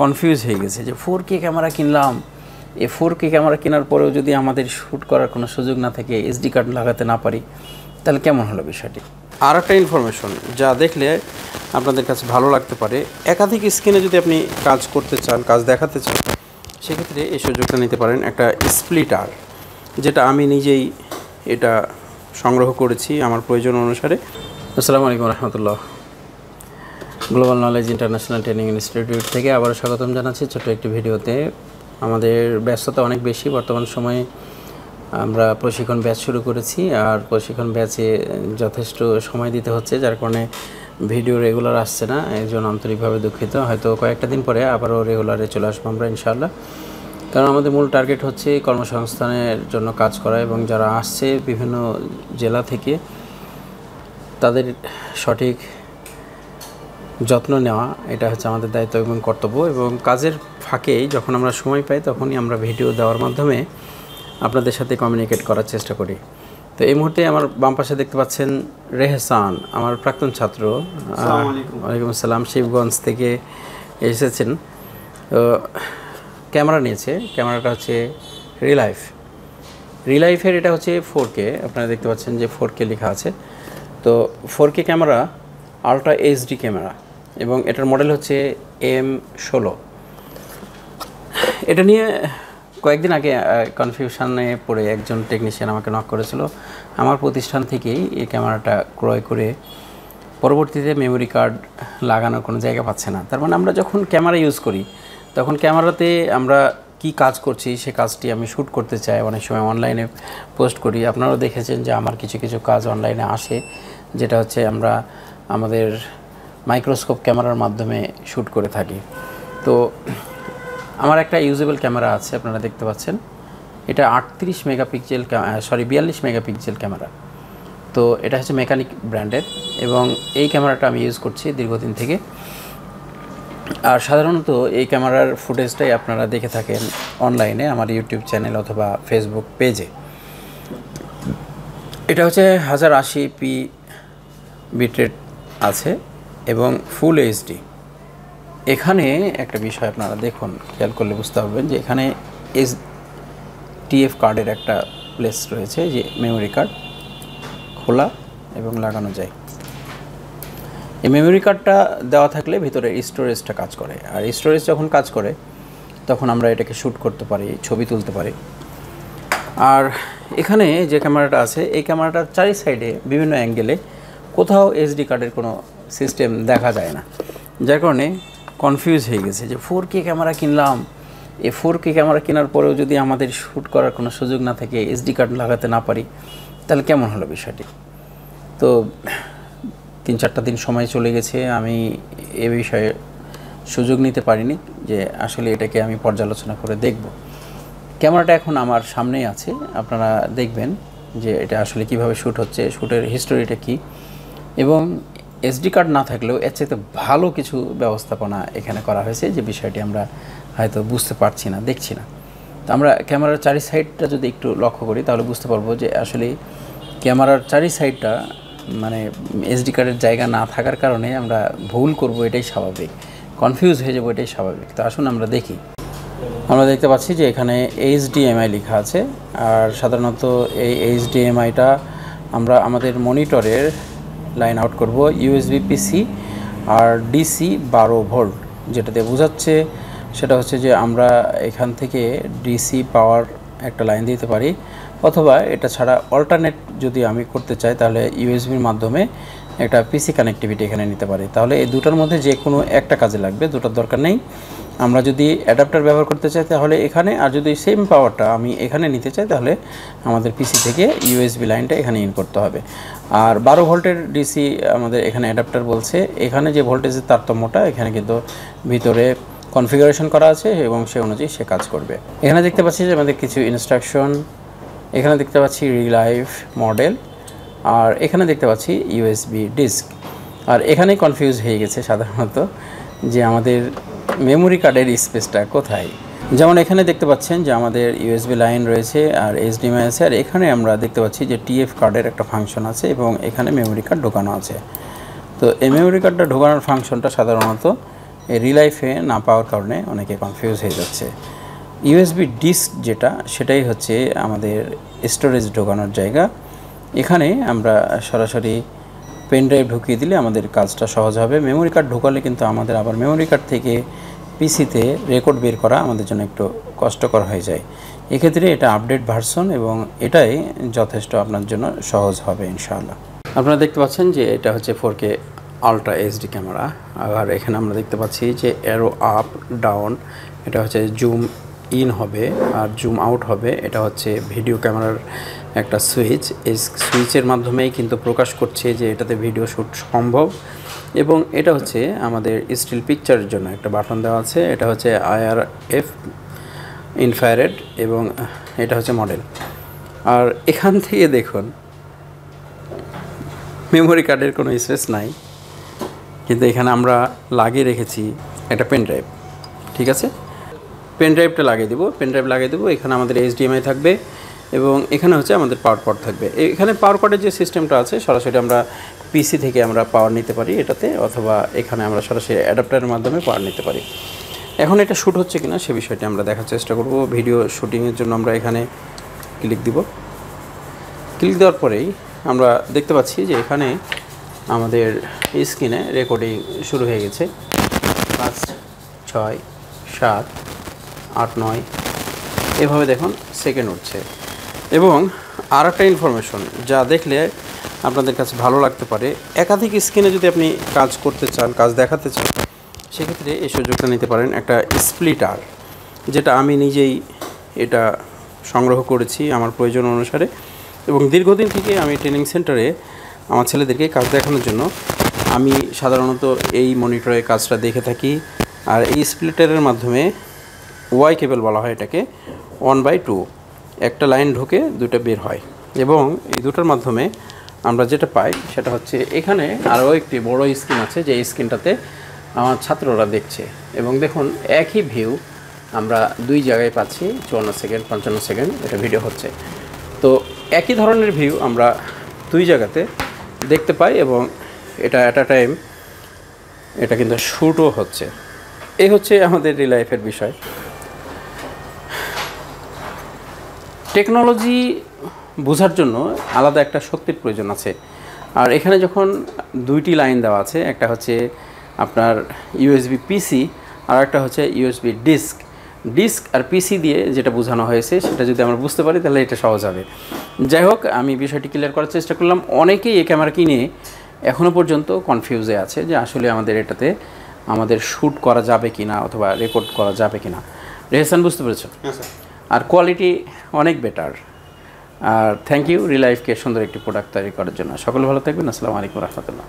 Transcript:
Confuse হয়ে গেছে যে 4K ক্যামেরা কিনলাম, এই 4K ক্যামেরা কেনার পরেও যদি আমাদের শ্যুট করার কোনো সুযোগ না থাকে, SD কার্ড লাগাতে না পারি, তাহলে কেমন হলো বিষয়টি। আর একটা ইনফরমেশন যা দেখলে আপনাদের কাছে ভালো লাগতে পারে, একাধিক স্ক্রিনে যদি আপনি কাজ করতে চান, কাজ দেখাতে চান, সেক্ষেত্রে এই সুযোগটা নিতে পারেন। একটা স্প্লিটার, যেটা আমি নিজেই এটা সংগ্রহ করেছি আমার প্রয়োজন অনুসারে। আসসালামু আলাইকুম রহমতুল্লাহ। Global knowledge international training institute থেকে আবারও স্বাগতম জানাচ্ছি ছোট্ট একটি ভিডিওতে। আমাদের ব্যস্ততা অনেক বেশি বর্তমান সময়ে। আমরা প্রশিক্ষণ ব্যাচ শুরু করেছি, আর প্রশিক্ষণ ব্যাচে যথেষ্ট সময় দিতে হচ্ছে, যার কারণে ভিডিও রেগুলার আসছে না। এর জন্য আন্তরিকভাবে দুঃখিত। হয়তো কয়েকটা দিন পরে আবারও রেগুলারে চলে আসবো আমরা ইনশাআল্লাহ। কারণ আমাদের মূল টার্গেট হচ্ছে কর্মসংস্থানের জন্য কাজ করা, এবং যারা আসছে বিভিন্ন জেলা থেকে তাদের সঠিক যত্ন নেওয়া, এটা হচ্ছে আমাদের দায়িত্ব এবং কর্তব্য। এবং কাজের ফাঁকে যখন আমরা সময় পাই তখনই আমরা ভিডিও দেওয়ার মাধ্যমে আপনাদের সাথে কমিউনিকেট করার চেষ্টা করি। তো এই মুহূর্তে আমার বাম পাশে দেখতে পাচ্ছেন রেহসান, আমার প্রাক্তন ছাত্র। ওয়ালাইকুম আসসালাম। শিবগঞ্জ থেকে এসেছেন। তো ক্যামেরা নিয়েছে, ক্যামেরাটা হচ্ছে রিলাইফের। এটা হচ্ছে 4K, আপনারা দেখতে পাচ্ছেন যে 4K লেখা আছে। তো 4K camera, ultra HD camera, এবং এটার মডেল হচ্ছে M16। এটা নিয়ে কয়েকদিন আগে কনফিউশনে পড়ে একজন টেকনিশিয়ান আমাকে নক করেছিল। আমার প্রতিষ্ঠান থেকেই এই ক্যামেরাটা ক্রয় করে পরবর্তীতে মেমোরি কার্ড লাগানোর কোনো জায়গা পাচ্ছে না। তার মানে আমরা যখন ক্যামেরা ইউজ করি তখন ক্যামেরাতে আমরা কি কাজ করছি সে কাজটি আমি শ্যুট করতে চাই, অনেক সময় অনলাইনে পোস্ট করি। আপনারাও দেখেছেন যে আমার কিছু কিছু কাজ অনলাইনে আসে, যেটা হচ্ছে আমরা আমাদের মাইক্রোস্কোপ ক্যামেরার মাধ্যমে শ্যুট করে থাকি। তো আমার একটা ইউজেবল ক্যামেরা আছে, আপনারা দেখতে পাচ্ছেন। এটা 42 মেগাপিক্সেল ক্যামেরা। তো এটা হচ্ছে মেকানিক ব্র্যান্ডের, এবং এই ক্যামেরাটা আমি ইউজ করছি দীর্ঘদিন থেকে। আর সাধারণত এই ক্যামেরার ফুটেজটাই আপনারা দেখে থাকেন অনলাইনে আমার ইউটিউব চ্যানেল অথবা ফেসবুক পেজে। এটা হচ্ছে 1080p বিটরেট আছে এবং ফুল HD। এখানে একটা বিষয় আপনারা দেখুন, খেয়াল করলে বুঝতে পারবেন যে এখানে TF কার্ডের একটা প্লেস রয়েছে, যে মেমোরি কার্ড খোলা এবং লাগানো যায়। এই মেমোরি কার্ডটা দেওয়া থাকলে ভিতরে স্টোরেজটা কাজ করে, আর স্টোরেজ যখন কাজ করে তখন আমরা এটাকে শ্যুট করতে পারি, ছবি তুলতে পারি। আর এখানে যে ক্যামেরাটা আছে, এই ক্যামেরাটার চারি সাইডে বিভিন্ন অ্যাঙ্গেলে কোথাও SD কার্ডের কোনো সিস্টেম দেখা যায় না, যার কারণে কনফিউজ হয়ে গেছে যে 4K ক্যামেরা কিনলাম, এই 4K ক্যামেরা কেনার পরেও যদি আমাদের শ্যুট করার কোনো সুযোগ না থাকে, SD কার্ড লাগাতে না পারি, তাহলে কেমন হলো বিষয়টি। তো 3-4টা দিন সময় চলে গেছে, আমি এ বিষয়ে সুযোগ নিতে পারিনি যে আসলে এটাকে আমি পর্যালোচনা করে দেখব। ক্যামেরাটা এখন আমার সামনেই আছে, আপনারা দেখবেন যে এটা আসলে কিভাবে শ্যুট হচ্ছে, শ্যুটের হিস্টোরিটা কি, এবং SD কার্ড না থাকলেও এর চাইতে ভালো কিছু ব্যবস্থাপনা এখানে করা হয়েছে, যে বিষয়টি আমরা হয়তো বুঝতে পারছি না, দেখছি না। তো আমরা ক্যামেরার চারি সাইডটা যদি একটু লক্ষ্য করি তাহলে বুঝতে পারবো যে আসলে ক্যামেরার চারি সাইডটা মানে SD কার্ডের জায়গা না থাকার কারণে আমরা ভুল করব, এটাই স্বাভাবিক, কনফিউজ হয়ে যাবো, এটাই স্বাভাবিক। তো আসুন আমরা দেখি। আমরা দেখতে পাচ্ছি যে এখানে HDMI লেখা আছে, আর সাধারণত এই HDMIটা আমরা আমাদের মনিটরের লাইন আউট করব USB-PC আর DC 12 ভোল্ট। যেটাতে বোঝাচ্ছে সেটা হচ্ছে যে আমরা এখান থেকে DC পাওয়ার একটা লাইন দিতে পারি, অথবা এটা ছাড়া অল্টারনেট যদি আমি করতে চাই তাহলে USB-র মাধ্যমে একটা PC কানেক্টিভিটি এখানে নিতে পারি। তাহলে এই দুটার মধ্যে যে কোনো একটা কাজে লাগবে, দুটার দরকার নেই। আমরা যদি অ্যাডাপ্টার ব্যবহার করতে চাই তাহলে এখানে, আর যদি সেম পাওয়ারটা আমি এখানে নিতে চাই তাহলে আমাদের PC থেকে USB লাইনটা এখানে ইন করতে হবে। আর 12 ভোল্টের DC আমাদের এখানে অ্যাডাপ্টার বলছে, এখানে যে ভোল্টেজের তারতম্যটা এখানে কিন্তু ভিতরে কনফিগারেশন করা আছে এবং সে অনুযায়ী সে কাজ করবে। এখানে দেখতে পাচ্ছি যে আমাদের কিছু ইনস্ট্রাকশন, এখানে দেখতে পাচ্ছি রিলাইফ মডেল, আর এখানে দেখতে পাচ্ছি USB ডিস্ক। আর এখানেই কনফিউজ হয়ে গেছে সাধারণত যে আমাদের মেমোরি কার্ডের স্পেসটা কোথায়। যেমন এখানে দেখতে পাচ্ছেন যে আমাদের USB লাইন রয়েছে আর HDMI আছে, আর এখানে আমরা দেখতে পাচ্ছি যে TF কার্ডের একটা ফাংশন আছে এবং এখানে মেমোরি কার্ড ঢোকানো আছে। তো এই মেমোরি কার্ডটা ঢোকানোর ফাংশনটা সাধারণত এই রিলাইফে না পাওয়ার কারণে অনেকে কনফিউজ হয়ে যাচ্ছে। ইউএসবি ডিস্ক যেটা, সেটাই হচ্ছে আমাদের স্টোরেজ ঢোকানোর জায়গা। এখানে আমরা সরাসরি পেন ড্রাইভ ঢুকিয়ে দিলে আমাদের কাজটা সহজ হবে। মেমোরি কার্ড ঢোকালে কিন্তু আমাদের আবার মেমোরি কার্ড থেকে পিসিতে রেকর্ড বের করা আমাদের জন্য একটু কষ্টকর হয়ে যায়। এক্ষেত্রে এটা আপডেট ভার্সন এবং এটাই যথেষ্ট আপনার জন্য সহজ হবে ইনশাআল্লাহ। আপনারা দেখতে পাচ্ছেন যে এটা হচ্ছে 4K আলট্রা এইচডি ক্যামেরা। আর এখানে আমরা দেখতে পাচ্ছি যে অ্যারো আপ ডাউন, এটা হচ্ছে জুম ইন হবে আর জুম আউট হবে। এটা হচ্ছে ভিডিও ক্যামেরার একটা সুইচ। এই সুইচের মাধ্যমেই কিন্তু প্রকাশ করছে যে এটাতে ভিডিও শ্যুট সম্ভব। এবং এটা হচ্ছে আমাদের স্টিল পিকচারের জন্য একটা বাটন দেওয়া আছে। এটা হচ্ছে IRF ইনফ্রারেড এবং এটা হচ্ছে মডেল। আর এখান থেকে দেখুন মেমোরি কার্ডের কোনো স্পেস নাই, কিন্তু এখানে আমরা লাগিয়ে রেখেছি একটা পেন ড্রাইভ। ঠিক আছে, পেন ড্রাইভটা লাগিয়ে দেবো। পেন ড্রাইভ লাগিয়ে দেবো। এখানে আমাদের HDMI থাকবে এবং এখানে হচ্ছে আমাদের পাওয়ার পড থাকবে। এখানে পাওয়ার পডের যে সিস্টেমটা আছে, সরাসরি আমরা পিসি থেকে আমরা পাওয়ার নিতে পারি এটাতে, অথবা এখানে আমরা সরাসরি অ্যাডাপ্টারের মাধ্যমে পাওয়ার নিতে পারি। এখন এটা শ্যুট হচ্ছে কিনা সে বিষয়টি আমরা দেখার চেষ্টা করব। ভিডিও শ্যুটিংয়ের জন্য আমরা এখানে ক্লিক দিব। ক্লিক দেওয়ার পরেই আমরা দেখতে পাচ্ছি যে এখানে আমাদের স্ক্রিনে রেকর্ডিং শুরু হয়ে গেছে। 5, 6, 7, 8, 9 এভাবে দেখুন সেকেন্ড উঠছে। এবং আর একটা ইনফরমেশন যা দেখলে আপনাদের কাছে ভালো লাগতে পারে, একাধিক স্ক্রিনে যদি আপনি কাজ করতে চান, কাজ দেখাতে চান, সেক্ষেত্রে এই সুযোগটা নিতে পারেন। একটা স্প্লিটার, যেটা আমি নিজেই এটা সংগ্রহ করেছি আমার প্রয়োজন অনুসারে, এবং দীর্ঘদিন থেকে আমি ট্রেনিং সেন্টারে আমার ছেলেদেরকে কাজ দেখানোর জন্য আমি সাধারণত এই মনিটরে কাজটা দেখে থাকি। আর এই স্প্লিটারের মাধ্যমে ওয়াই কেবল বলা হয় এটাকে, 1/2 একটা লাইন ঢোকে, দুটো বের হয়। এবং এই দুটোর মাধ্যমে আমরা যেটা পাই সেটা হচ্ছে এখানে আরও একটি বড় স্ক্রিন আছে, যে স্ক্রিনটাতে আমার ছাত্ররা দেখছে। এবং দেখুন একই ভিউ আমরা দুই জায়গায় পাচ্ছি, 54 সেকেন্ড 55 সেকেন্ড এটা ভিডিও হচ্ছে। তো একই ধরনের ভিউ আমরা দুই জায়গাতে দেখতে পাই এবং এটা অ্যাট আ টাইম এটা কিন্তু শ্যুটও হচ্ছে। এই হচ্ছে আমাদের রিলাইফের বিষয়। টেকনোলজি বোঝার জন্য আলাদা একটা শক্তির প্রয়োজন আছে। আর এখানে যখন দুইটি লাইন দেওয়া আছে, একটা হচ্ছে আপনার ইউএসবি পিসি আর একটা হচ্ছে ইউএসবি ডিস্ক। ডিস্ক আর পিসি দিয়ে যেটা বোঝানো হয়েছে সেটা যদি আমরা বুঝতে পারি তাহলে এটা সহজ হবে। যাই হোক, আমি বিষয়টি ক্লিয়ার করার চেষ্টা করলাম। অনেকেই এই ক্যামেরা কিনে এখনও পর্যন্ত কনফিউজে আছে যে আসলে আমাদের এটাতে আমাদের শ্যুট করা যাবে কি না, অথবা রেকর্ড করা যাবে কি না। রেহসান, বুঝতে পেরেছ? আর কোয়ালিটি অনেক বেটার। আর থ্যাংক ইউ রিলাইফকে সুন্দর একটি প্রোডাক্ট তৈরি করার জন্য। সকলে ভালো থাকবেন। আসসালামু আলাইকুম রহমতুল্লাহ।